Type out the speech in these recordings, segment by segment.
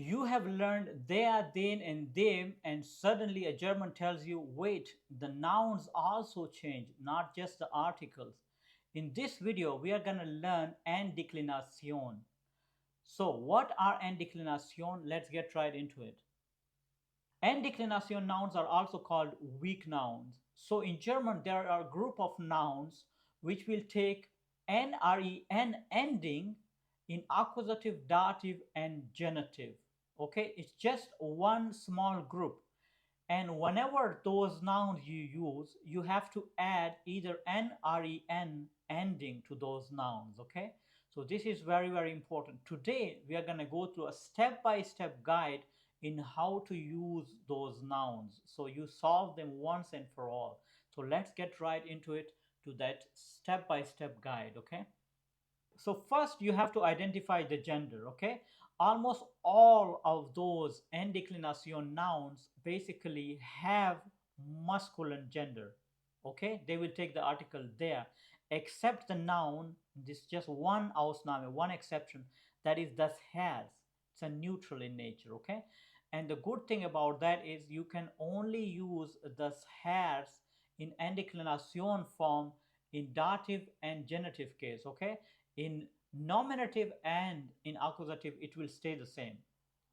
You have learned there, then, and them, and suddenly a German tells you, wait, the nouns also change, not just the articles. In this video, we are going to learn N-Deklination. So, what are N-Deklination? Let's get right into it. N-Deklination nouns are also called weak nouns. So, in German, there are a group of nouns which will take N-R-E-N ending in accusative, dative, and genitive. Okay, it's just one small group, and whenever those nouns you use, you have to add either N-R-E-N ending to those nouns. Okay, so this is very, very important. Today we are going to go through a step-by-step guide in how to use those nouns, so you solve them once and for all. So let's get right into it, to that step-by-step guide. Okay, so first you have to identify the gender. Okay, almost all of those N-Deklination nouns basically have masculine gender. Okay, they will take the article there, except the noun. This is just one Ausnahme, one exception, that is das has. It's a neutral in nature. Okay, and the good thing about that is you can only use das has in N-Deklination form in dative and genitive case. Okay, in nominative and in accusative it will stay the same.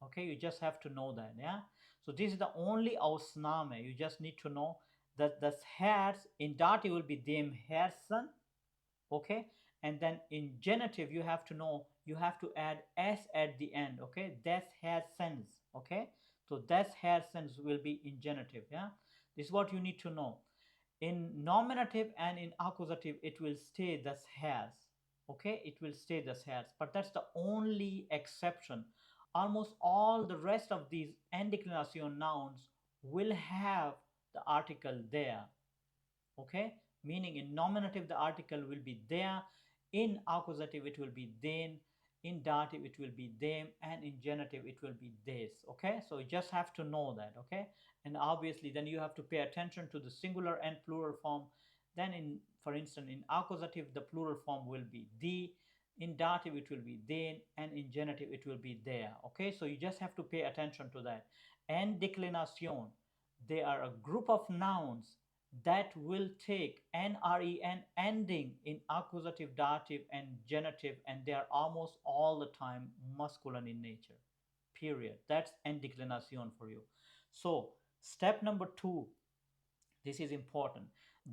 Okay, you just have to know that. Yeah, so this is the only Ausnahme. You just need to know that the hairs in dative will be dem herzen. Okay, and then in genitive you have to know, you have to add s at the end. Okay, des hersens. Okay, so des hersens will be in genitive. Yeah, this is what you need to know. In nominative and in accusative it will stay thus has. Okay, it will stay thus has, but that's the only exception. Almost all the rest of these N-Deklination nouns will have the article there. Okay, meaning in nominative the article will be there, in accusative it will be then, in dative it will be them, and in genitive it will be this. Okay, so you just have to know that. Okay, and obviously then you have to pay attention to the singular and plural form. Then in, for instance, in accusative the plural form will be the, in dative it will be then, and in genitive it will be there. Okay, so you just have to pay attention to that. And declination, they are a group of nouns that will take N-R-E-N ending in accusative, dative, and genitive, and they are almost all the time masculine in nature. Period. That's N-Deklination for you. So, step number two, this is important.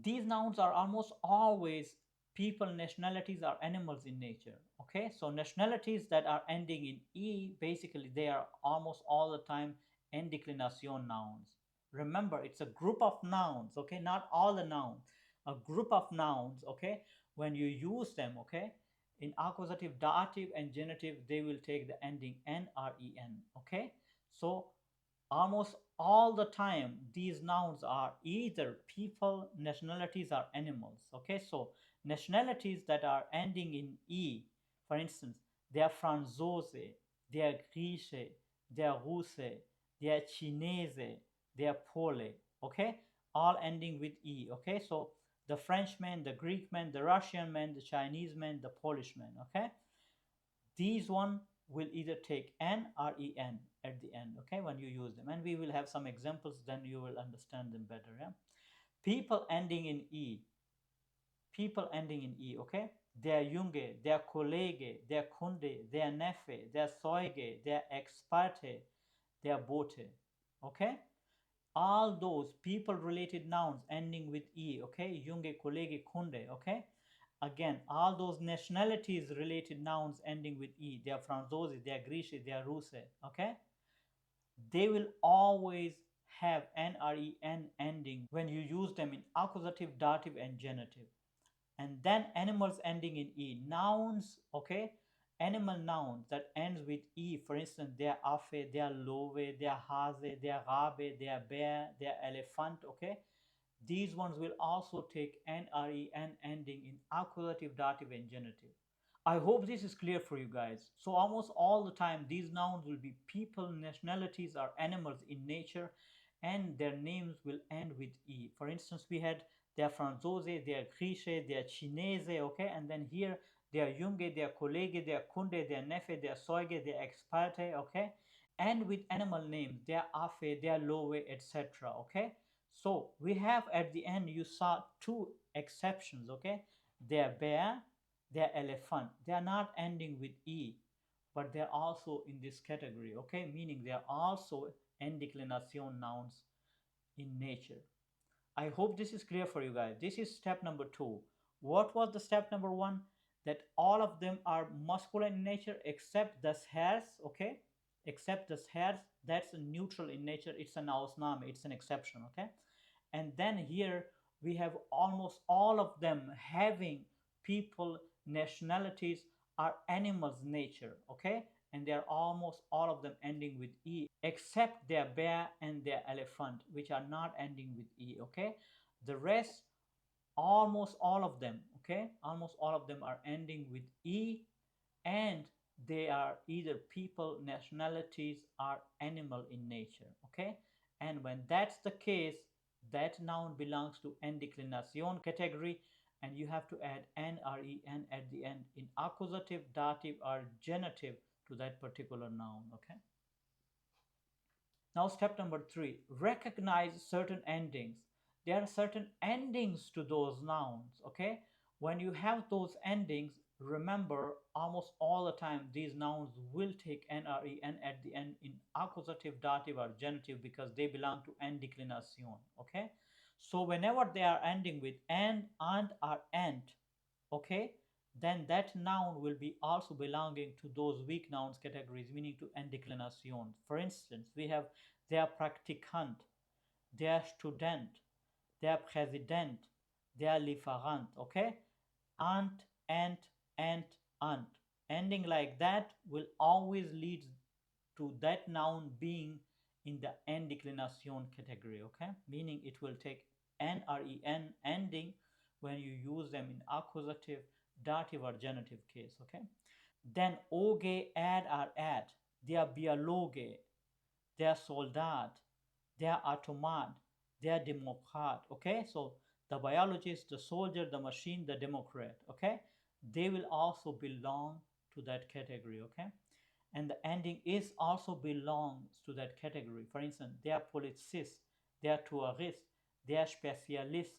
These nouns are almost always people, nationalities, or animals in nature. Okay, so nationalities that are ending in E, basically they are almost all the time N-Deklination nouns. Remember, it's a group of nouns. Okay, not all the nouns, a group of nouns. Okay, when you use them, okay, in accusative, dative, and genitive, they will take the ending N-R-E-N. Okay, so almost all the time these nouns are either people, nationalities, or animals. Okay, so nationalities that are ending in E, for instance, they are Franzose, they are Grieche, they are Russe, they are Chinese, they are Pole. Okay, all ending with E. Okay, so the Frenchman, the Greek man, the Russian man, the Chinese man, the Polish man. Okay, these one will either take N or EN at the end. Okay, when you use them, and we will have some examples, then you will understand them better. Yeah, people ending in E, people ending in E. Okay, they are Junge, they are Kollege, they are Kunde, they are Neffe, they are Zeuge, they are Experte, they are Bote. Okay, all those people related nouns ending with E. Okay, Junge, Kollege, Kunde. Okay, again, all those nationalities related nouns ending with E, they are Franzose, they are Grecian, they are Russe. Okay, they will always have NREN ending when you use them in accusative, dative, and genitive. And then animals ending in E, nouns. Okay, animal nouns that ends with E, for instance, they are Affe, they are Lowe, they are Hase, they are Rabe, they are bear, they are elephant. Okay, these ones will also take NREN ending in accusative, dative, and genitive. I hope this is clear for you guys. So almost all the time these nouns will be people, nationalities, or animals in nature, and their names will end with E. For instance, we had they are Franzose, they are Grieche, they are Chinese. Okay, and then here they are Junge, they are Kollege, they are Kunde, they are Neffe, they are Zeuge, they are Experte. Okay, and with animal names, they are afe, they are lowe, etc. Okay, so we have at the end, you saw two exceptions. Okay, they are bear, they are elephant. They are not ending with e, but they're also in this category. Okay, meaning they are also N-Deklination nouns in nature. I hope this is clear for you guys. This is step number two. What was the step number one? That all of them are masculine in nature except the hairs, okay? Except the hairs, that's neutral in nature. It's an ausnahme, it's an exception, okay? And then here we have almost all of them having people, nationalities, are animals nature, okay? And they are almost all of them ending with e, except their bear and their elephant, which are not ending with e, okay? The rest, almost all of them, okay, almost all of them are ending with e, and they are either people, nationalities, or animal in nature, okay? And when that's the case, that noun belongs to N-Deklination category, and you have to add n-ren at the end in accusative, dative, or genitive to that particular noun, okay? Now, step number three, recognize certain endings. There are certain endings to those nouns, okay? When you have those endings, remember almost all the time these nouns will take N-R-E-N at the end in accusative, dative, or genitive because they belong to N-Declination, okay? So, whenever they are ending with and, or and, okay, then that noun will be also belonging to those weak nouns categories, meaning to N-Declination. For instance, we have der Praktikant, der Student, der Präsident, der Lieferant, okay? Ant, ant, ant. Ending like that will always lead to that noun being in the N-Declination category, okay? Meaning it will take N-R-E-N ending when you use them in accusative, dative, or genitive case, okay? Then oge, ad, or at. Der Biologe, der Soldat, der Automat, der Demokrat, okay? So the biologist, the soldier, the machine, the Democrat, okay? They will also belong to that category, okay? And the ending is also belongs to that category. For instance, der Polizist, der Tourist, der Spezialist,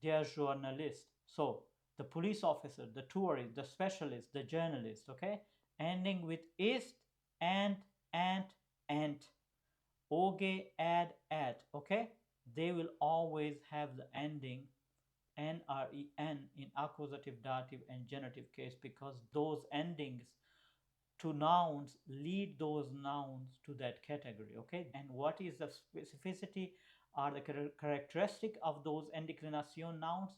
der Journalist. So the police officer, the tourist, the specialist, the journalist, okay? Ending with ist, and, and. Oge, add, at, okay? They will always have the ending N-R-E-N in accusative, dative, and genitive case because those endings to nouns lead those nouns to that category, okay? And what is the specificity or the characteristic of those N-Declination nouns?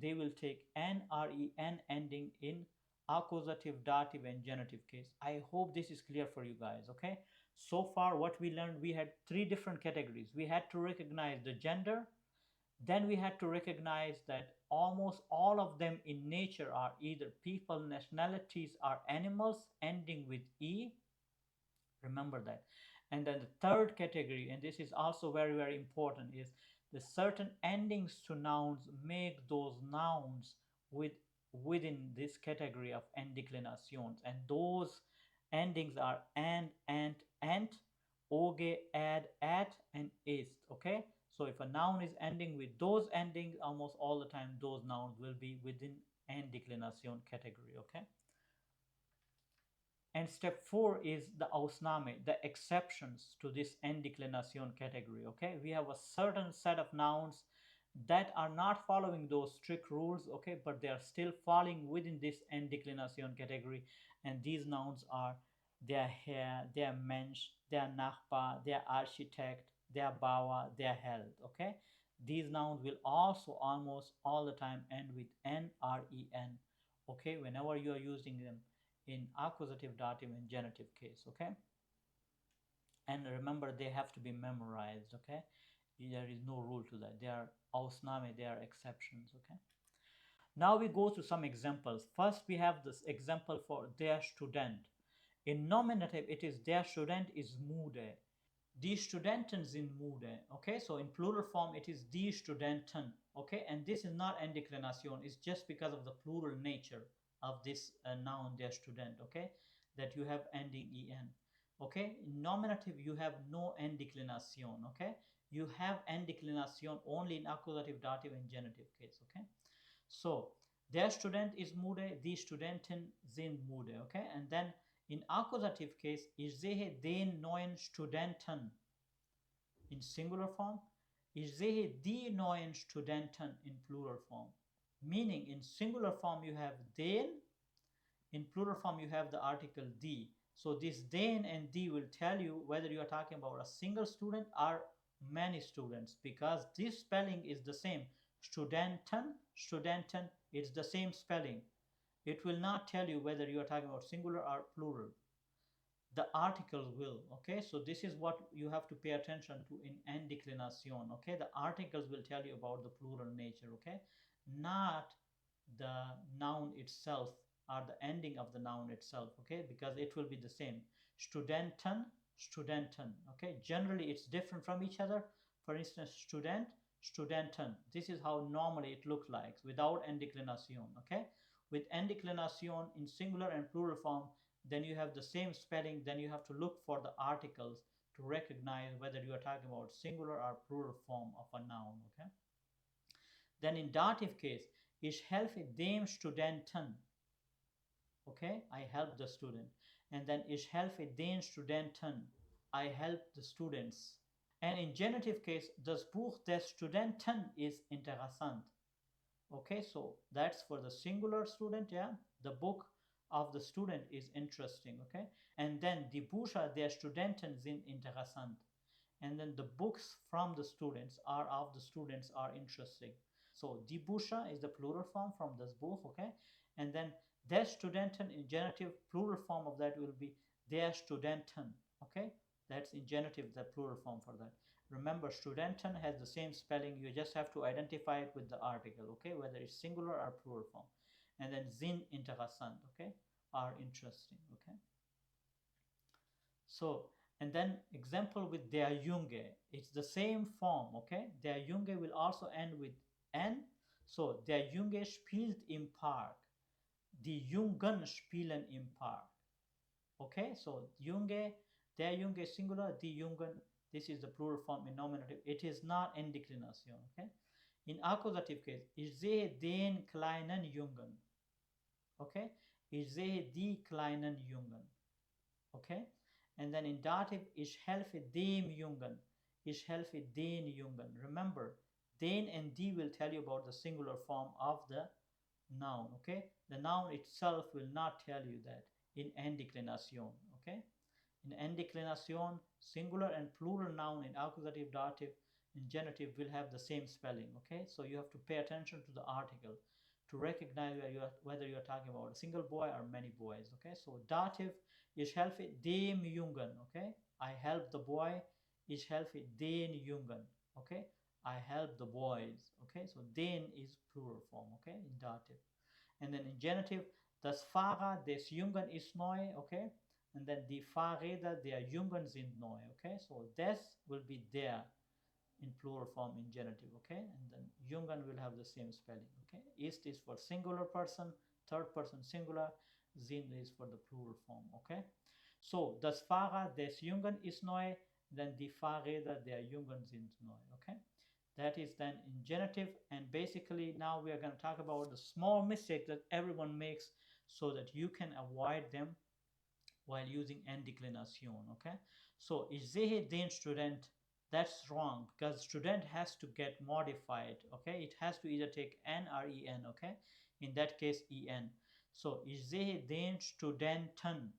They will take N-R-E-N ending in accusative, dative, and genitive case. I hope this is clear for you guys, okay? So far what we learned, we had three different categories. We had to recognize the gender, then we had to recognize that almost all of them in nature are either people, nationalities, or animals ending with E. Remember that. And then the third category, and this is also very, very important, is the certain endings to nouns make those nouns with within this category of N-Declinations. And those endings are and, oge, ad, at, and ist. Okay? So if a noun is ending with those endings, almost all the time those nouns will be within N-Declination category. Okay? And step four is the Ausnahme, the exceptions to this N-Declination category. Okay, we have a certain set of nouns that are not following those strict rules, okay, but they are still falling within this N-Declination category. And these nouns are der Herr, der Mensch, der Nachbar, der Architekt, der Bauer, der Held. Okay, these nouns will also almost all the time end with N-R-E-N. Okay, whenever you are using them in accusative, dative, and genitive case, okay? And remember, they have to be memorized, okay? There is no rule to that. They are Ausnahme, they are exceptions, okay? Now we go to some examples. First, we have this example for der Student. In nominative, it is der Student is müde. Die Studenten sind müde. Okay, so in plural form, it is die Studenten. Okay, and this is not N-Deklination. It's just because of the plural nature of this noun, der Student. Okay, that you have ending en. Okay, in nominative you have no N-Declination. Okay, you have N-Declination only in accusative, dative, and genitive case. Okay, so der Student ist müde, die Studenten sind müde. Okay, and then in accusative case, ich sehe den neuen Studenten in singular form. Ich sehe die neuen Studenten in plural form. Meaning in singular form you have den, in plural form you have the article die. So this den and die will tell you whether you are talking about a single student or many students, because this spelling is the same. Studenten, Studenten, it's the same spelling. It will not tell you whether you are talking about singular or plural. The articles will. Okay, so this is what you have to pay attention to in N-Declination. Okay, the articles will tell you about the plural nature. Okay, not the noun itself or the ending of the noun itself. Okay, because it will be the same. Studenten, Studenten. Okay, generally it's different from each other. For instance, student, Studenten. This is how normally it looks like without N-Declination. Okay, with N-Declination in singular and plural form, then you have the same spelling. Then you have to look for the articles to recognize whether you are talking about singular or plural form of a noun. Okay, then in dative case, ich helfe dem Studenten. Okay, I help the student. And then ich helfe den Studenten. I help the students. And in genitive case, das Buch des Studenten ist interessant. Okay, so that's for the singular student. Yeah, the book of the student is interesting. Okay, and then die Bücher der Studenten sind interessant, and then the books from the students are of the students are interesting. So die Bücher is the plural form from das Buch. Okay, and then der Studenten in genitive, plural form of that will be der Studenten. Okay, that's in genitive, the plural form for that. Remember, Studenten has the same spelling. You just have to identify it with the article. Okay, whether it's singular or plural form. And then sind interessant. Okay, are interesting. Okay, so and then example with der Junge, it's the same form. Okay, der Junge will also end with n. So der Junge spielt im Park. Die Jungen spielen im Park. Okay, so Junge, der Junge singular, die Jungen, this is the plural form in nominative. It is not N-Deklination. Okay, in accusative case, ich sehe den kleinen Jungen. Okay, ich sehe die kleinen Jungen. Okay, and then in dative, ich helfe dem Jungen. Ich helfe den Jungen. Remember, den and die will tell you about the singular form of the noun. Okay, the noun itself will not tell you that in N-Deklination. Okay, in N-Declination, singular and plural noun in accusative, dative, and genitive will have the same spelling. Okay, so you have to pay attention to the article to recognize whether you are talking about a single boy or many boys. Okay, so dative, ich helfe dem Jungen. Okay, I help the boy. Ich helfe den Jungen. Okay, I help the boys. Okay, so den is plural form. Okay, in dative. And then in genitive, das Fahrrad des Jungen ist neu. Okay, and then die Fahrräder der Jungen sind neu. Okay, so des will be der in plural form in genitive. Okay, and then Jungen will have the same spelling. Okay, ist is for singular person, third person singular, sind is for the plural form. Okay, so das Fahrrad des Jungen ist neu, then die Fahrräder der Jungen sind neu. Okay, that is then in genitive. And basically now we are going to talk about the small mistake that everyone makes so that you can avoid them while using N-Deklination. Okay, so ich sehe den Student, that's wrong because student has to get modified. Okay, it has to either take n or en. Okay, in that case en. So ich sehe den Studenten.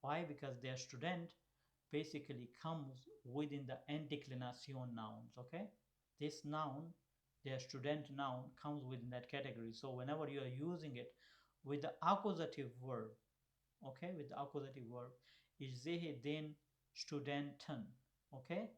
Why? Because their student basically comes within the N-Deklination nouns. Okay, this noun, their student noun, comes within that category. So whenever you are using it with the accusative verb, okay, with the accusative verb, ich sehe den Studenten. Okay,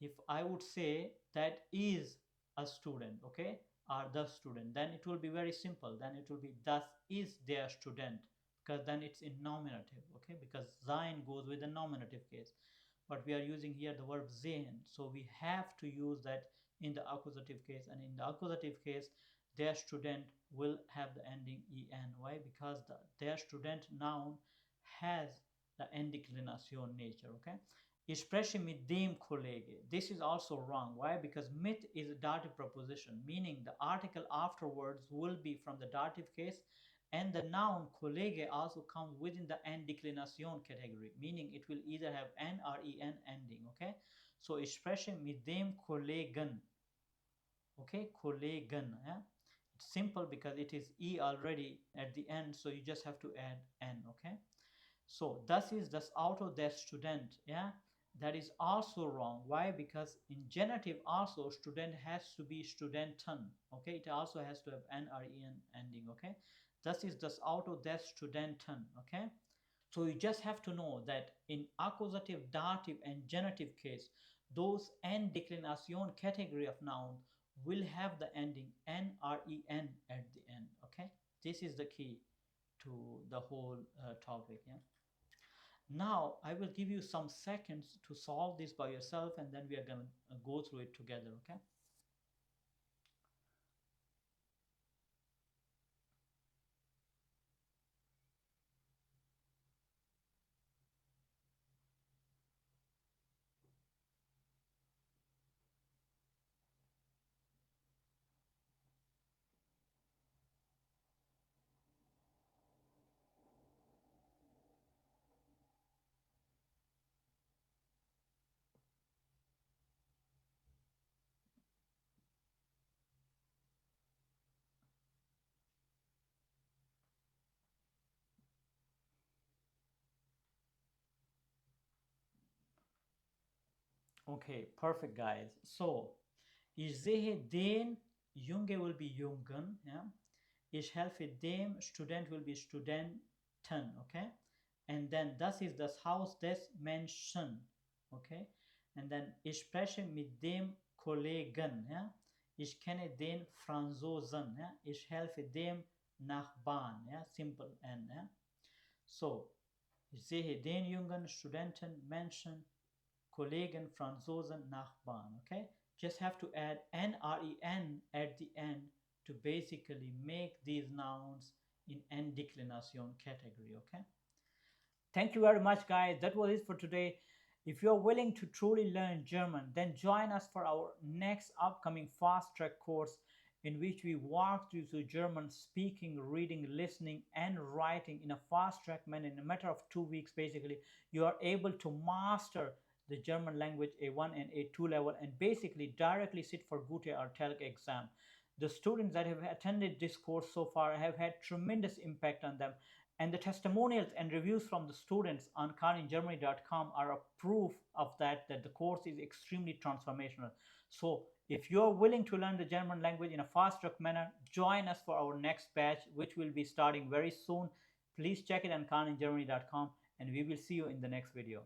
if I would say that is a student, okay, or the student, then it will be very simple. Then it will be das ist der Student, because then it's in nominative. Okay, because sein goes with the nominative case, but we are using here the verb sehen, so we have to use that in the accusative case. And in the accusative case, der Student will have the ending en. Why? Because their student noun has the N-Deklination nature, okay? Ich spreche mit dem Kollege. This is also wrong. Why? Because mit is a dative preposition, meaning the article afterwards will be from the dative case, and the noun Kollege also comes within the N-Deklination category, meaning it will either have N-R-E-N ending, okay? So ich spreche mit dem Kollegen, okay? Kollegen, yeah? It's simple because it is E already at the end, so you just have to add N, okay? So das ist das Auto der Student. Yeah, that is also wrong. Why? Because in genitive also student has to be Studenten. Okay, it also has to have N-R-E-N ending. Okay, das ist das Auto der Studenten. Okay, so you just have to know that in accusative, dative, and genitive case, those N-Deklination category of noun will have the ending N-R-E-N at the end. Okay, this is the key to the whole topic. Yeah. Now, I will give you some seconds to solve this by yourself, and then we are going to go through it together, okay? Okay, perfect, guys. So, ich sehe den, Junge will be Jungen, yeah? Ich helfe dem, Student will be Studenten, okay? And then, das ist das Haus des Menschen, okay? And then, ich spreche mit dem Kollegen, ja? Ich kenne den Franzosen, ja? Ich helfe dem Nachbarn, ja? Simple N, ja? So, ich sehe den Jungen, Studenten, Menschen, Kollegen, Franzosen, Nachbarn. Okay, just have to add N-R-E-N at the end to basically make these nouns in N-Deklination category. Okay. Thank you very much, guys. That was it for today. If you're willing to truly learn German, then join us for our next upcoming fast track course in which we walk through the German speaking, reading, listening, and writing in a fast track manner. In a matter of 2 weeks, basically, you are able to master the German language A1 and A2 level and basically directly sit for Gute or TELC exam. The students that have attended this course so far have had tremendous impact on them, and the testimonials and reviews from the students on kaningermany.com are a proof of that the course is extremely transformational. So if you're willing to learn the German language in a fast track manner, join us for our next batch, which will be starting very soon. Please check it on kaningermany.com, and we will see you in the next video.